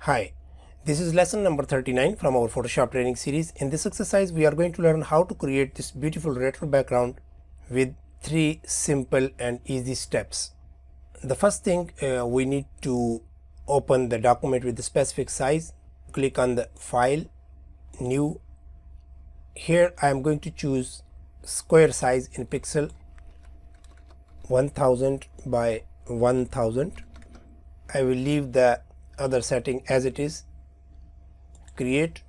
Hi, this is lesson number 39 from our Photoshop training series. In this exercise, we are going to learn how to create this beautiful retro background with 3 simple and easy steps. The first thing, we need to open the document with the specific size. Click on the File, New. Here I am going to choose square size in pixel 1000 by 1000. I will leave the other setting as it is, create,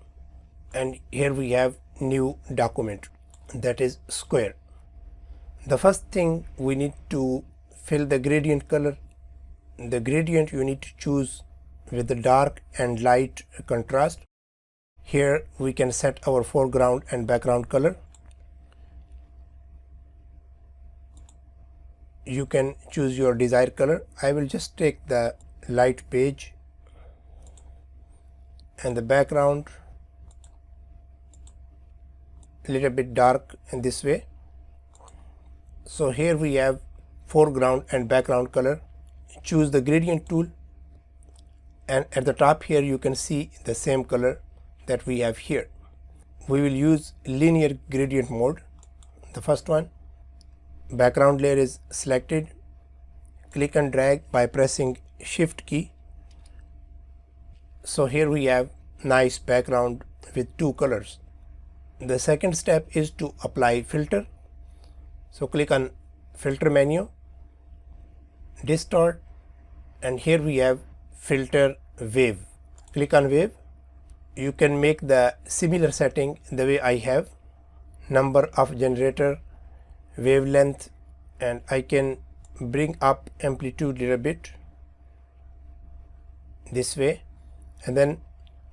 and here we have new document that is square. The first thing, we need to fill the gradient color. The gradient you need to choose with the dark and light contrast. Here we can set our foreground and background color. You can choose your desired color. I will just take the light beige and the background a little bit dark in this way. So here we have foreground and background color. Choose the gradient tool, and at the top here you can see the same color that we have here. We will use linear gradient mode. The first one, background layer is selected. Click and drag by pressing Shift key. So here we have nice background with 2 colors. The second step is to apply filter. So click on filter menu, distort, and here we have filter wave. Click on wave. You can make the similar setting the way I have, number of generator, wavelength, and I can bring up amplitude a little bit this way, and then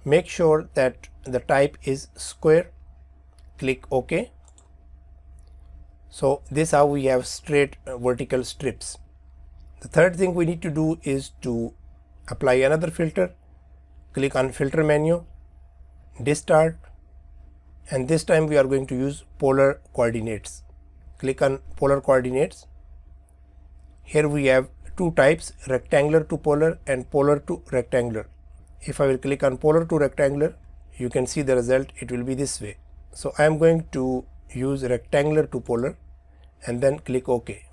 make sure that the type is square. Click OK. So this is how we have straight vertical strips. The third thing we need to do is to apply another filter. Click on filter menu, distort, and this time we are going to use polar coordinates. Click on polar coordinates. Here we have 2 types, rectangular to polar and polar to rectangular. If I will click on polar to rectangular, you can see the result. It will be this way. So I am going to use rectangular to polar and then click OK,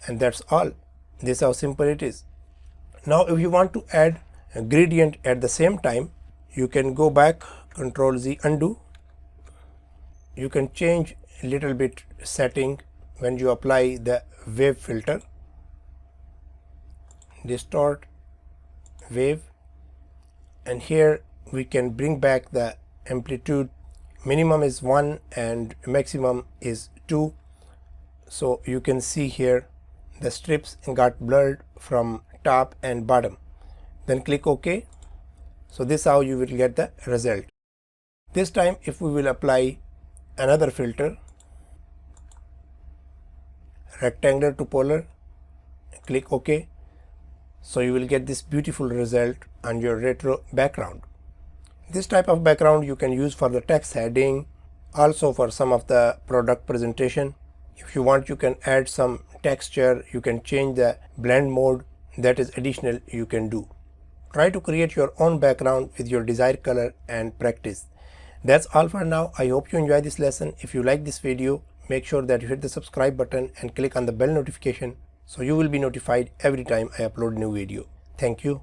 and that's all. This is how simple it is. Now if you want to add a gradient at the same time, you can go back, Ctrl Z, undo. You can change a little bit setting when you apply the wave filter. Distort, wave, and here we can bring back the amplitude. Minimum is 1 and maximum is 2. So you can see here the strips got blurred from top and bottom. Then click OK. So this is how you will get the result. This time if we will apply another filter, rectangular to polar, click OK. So you will get this beautiful result on your retro background. This type of background you can use for the text heading, also for some of the product presentation. If you want, you can add some texture, you can change the blend mode. That is additional you can do. Try to create your own background with your desired color and practice. That's all for now. I hope you enjoyed this lesson. If you like this video, make sure that you hit the subscribe button and click on the bell notification so you will be notified every time I upload a new video. Thank you.